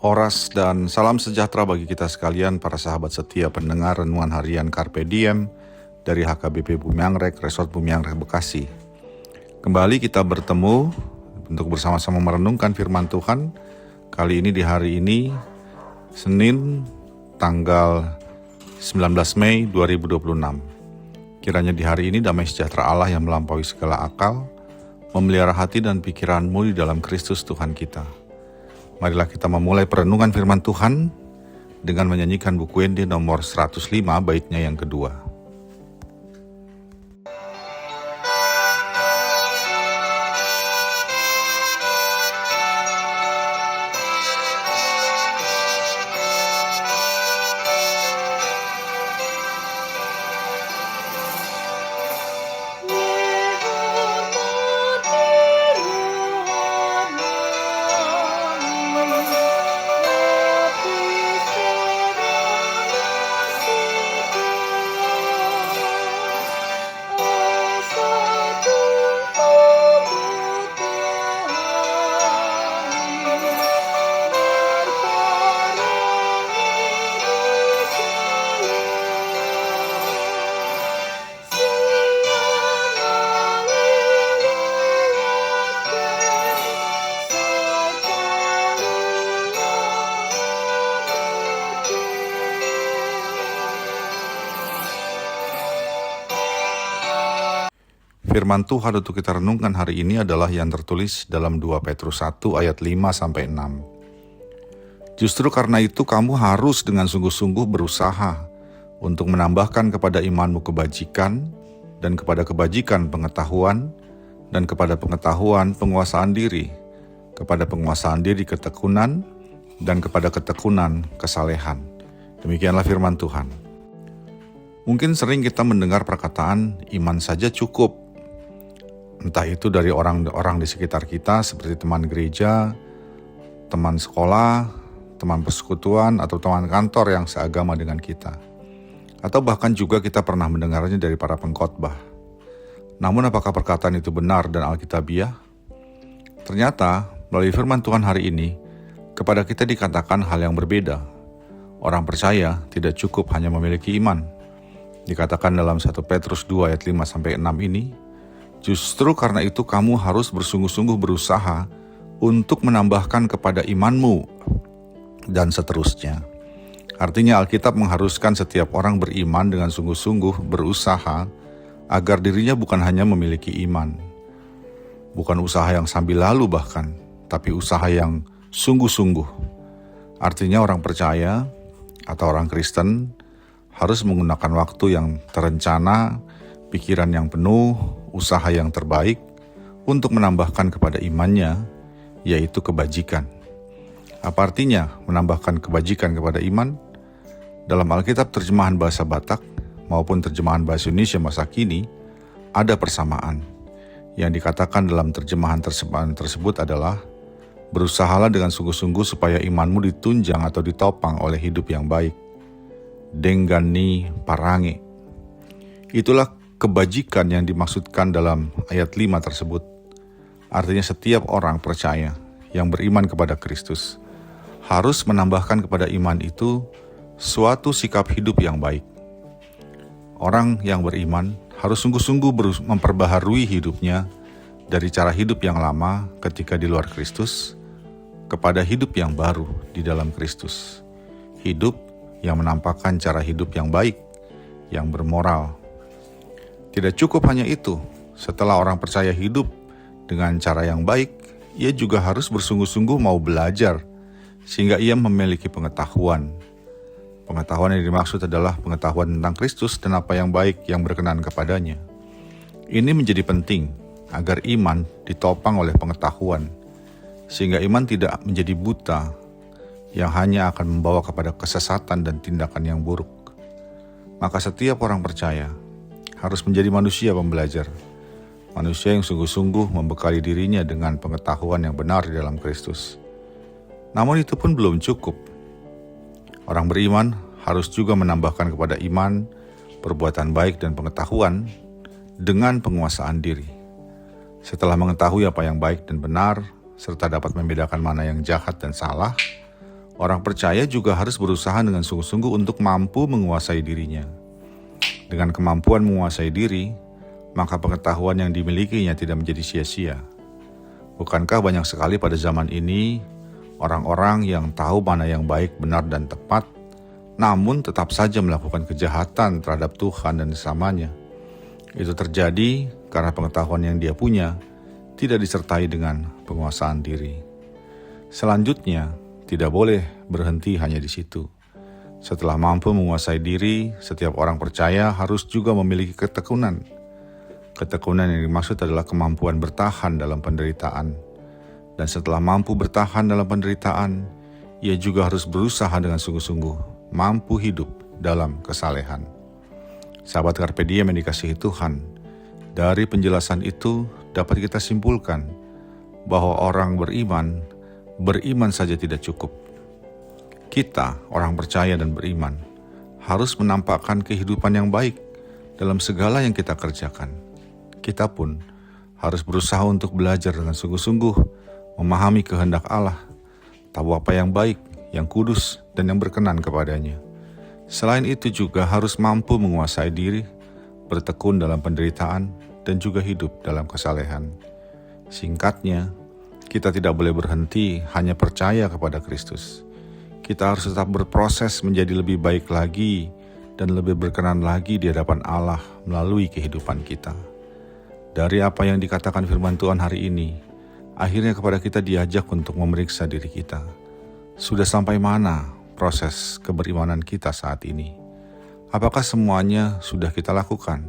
Horas dan salam sejahtera bagi kita sekalian, para sahabat setia pendengar renungan harian Carpe Diem dari HKBP Bumi Anggrek, Resort Bumi Anggrek, Bekasi. Kembali kita bertemu untuk bersama-sama merenungkan firman Tuhan. Kali ini di hari ini, Senin, tanggal 19 Mei 2026. Kiranya di hari ini damai sejahtera Allah yang melampaui segala akal, memelihara hati dan pikiranmu di dalam Kristus Tuhan kita. Marilah kita memulai perenungan firman Tuhan dengan menyanyikan buku Ende nomor 105 baitnya yang kedua. Firman Tuhan untuk kita renungkan hari ini adalah yang tertulis dalam 2 Petrus 1 ayat 5-6. Justru karena itu kamu harus dengan sungguh-sungguh berusaha untuk menambahkan kepada imanmu kebajikan, dan kepada kebajikan pengetahuan, dan kepada pengetahuan penguasaan diri, kepada penguasaan diri ketekunan, dan kepada ketekunan kesalehan. Demikianlah firman Tuhan. Mungkin sering kita mendengar perkataan iman saja cukup. Entah itu dari orang-orang di sekitar kita seperti teman gereja, teman sekolah, teman persekutuan, atau teman kantor yang seagama dengan kita. Atau bahkan juga kita pernah mendengarnya dari para pengkhotbah. Namun apakah perkataan itu benar dan alkitabiah? Ternyata melalui firman Tuhan hari ini, kepada kita dikatakan hal yang berbeda. Orang percaya tidak cukup hanya memiliki iman. Dikatakan dalam 1 Petrus 2 ayat 5-6 ini, justru karena itu kamu harus bersungguh-sungguh berusaha untuk menambahkan kepada imanmu, dan seterusnya. Artinya Alkitab mengharuskan setiap orang beriman dengan sungguh-sungguh berusaha agar dirinya bukan hanya memiliki iman. Bukan usaha yang sambil lalu bahkan, tapi usaha yang sungguh-sungguh. Artinya orang percaya atau orang Kristen harus menggunakan waktu yang terencana, pikiran yang penuh, usaha yang terbaik untuk menambahkan kepada imannya, yaitu kebajikan. Apa artinya menambahkan kebajikan kepada iman? Dalam Alkitab terjemahan bahasa Batak maupun terjemahan bahasa Indonesia masa kini, ada persamaan. Yang dikatakan dalam terjemahan tersebut adalah, berusahalah dengan sungguh-sungguh supaya imanmu ditunjang atau ditopang oleh hidup yang baik. Denggani parange. Itulah kebajikan yang dimaksudkan dalam ayat 5 tersebut. Artinya setiap orang percaya yang beriman kepada Kristus harus menambahkan kepada iman itu suatu sikap hidup yang baik. Orang yang beriman harus sungguh-sungguh memperbaharui hidupnya dari cara hidup yang lama ketika di luar Kristus kepada hidup yang baru di dalam Kristus. Hidup yang menampakkan cara hidup yang baik, yang bermoral. Tidak cukup hanya itu, setelah orang percaya hidup dengan cara yang baik, ia juga harus bersungguh-sungguh mau belajar, sehingga ia memiliki pengetahuan. Pengetahuan yang dimaksud adalah pengetahuan tentang Kristus dan apa yang baik yang berkenan kepadanya. Ini menjadi penting, agar iman ditopang oleh pengetahuan, sehingga iman tidak menjadi buta, yang hanya akan membawa kepada kesesatan dan tindakan yang buruk. Maka setiap orang percaya harus menjadi manusia pembelajar, manusia yang sungguh-sungguh membekali dirinya dengan pengetahuan yang benar di dalam Kristus. Namun itu pun belum cukup. Orang beriman harus juga menambahkan kepada iman, perbuatan baik dan pengetahuan dengan penguasaan diri. Setelah mengetahui apa yang baik dan benar, serta dapat membedakan mana yang jahat dan salah, Orang percaya juga harus berusaha dengan sungguh-sungguh untuk mampu menguasai dirinya. Dengan kemampuan menguasai diri, maka pengetahuan yang dimilikinya tidak menjadi sia-sia. Bukankah banyak sekali pada zaman ini orang-orang yang tahu mana yang baik, benar, dan tepat, namun tetap saja melakukan kejahatan terhadap Tuhan dan sesamanya? Itu terjadi karena pengetahuan yang dia punya tidak disertai dengan penguasaan diri. Selanjutnya, tidak boleh berhenti hanya di situ. Setelah mampu menguasai diri, setiap orang percaya harus juga memiliki ketekunan. Ketekunan yang dimaksud adalah kemampuan bertahan dalam penderitaan. Dan setelah mampu bertahan dalam penderitaan, ia juga harus berusaha dengan sungguh-sungguh, mampu hidup dalam kesalehan. Sahabat Carpe Diem yang dikasihi Tuhan, dari penjelasan itu dapat kita simpulkan bahwa orang beriman saja tidak cukup. Kita, orang percaya dan beriman, harus menampakkan kehidupan yang baik dalam segala yang kita kerjakan. Kita pun harus berusaha untuk belajar dengan sungguh-sungguh, memahami kehendak Allah, tahu apa yang baik, yang kudus, dan yang berkenan kepadanya. Selain itu juga harus mampu menguasai diri, bertekun dalam penderitaan, dan juga hidup dalam kesalehan. Singkatnya, kita tidak boleh berhenti hanya percaya kepada Kristus. Kita harus tetap berproses menjadi lebih baik lagi dan lebih berkenan lagi di hadapan Allah melalui kehidupan kita. Dari apa yang dikatakan firman Tuhan hari ini, akhirnya kepada kita diajak untuk memeriksa diri kita. Sudah sampai mana proses keberimanan kita saat ini? Apakah semuanya sudah kita lakukan?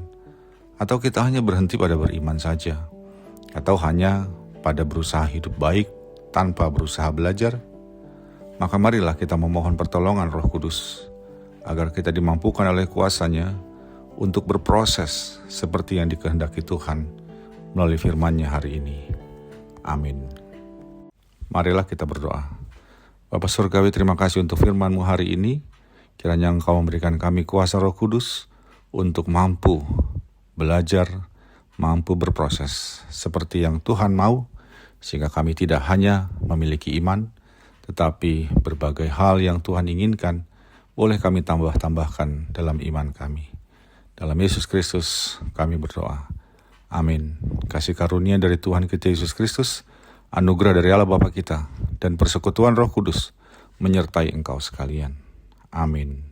Atau kita hanya berhenti pada beriman saja? Atau hanya pada berusaha hidup baik tanpa berusaha belajar? Maka marilah kita memohon pertolongan Roh Kudus, agar kita dimampukan oleh kuasa-Nya untuk berproses seperti yang dikehendaki Tuhan melalui firman-Nya hari ini. Amin. Marilah kita berdoa. Bapa Surgawi, terima kasih untuk firman-Mu hari ini. Kiranya Engkau memberikan kami kuasa Roh Kudus untuk mampu belajar, mampu berproses seperti yang Tuhan mau, sehingga kami tidak hanya memiliki iman, tetapi berbagai hal yang Tuhan inginkan boleh kami tambahkan dalam iman kami. Dalam Yesus Kristus kami berdoa. Amin. Kasih karunia dari Tuhan kita Yesus Kristus, anugerah dari Allah Bapa kita, dan persekutuan Roh Kudus menyertai engkau sekalian. Amin.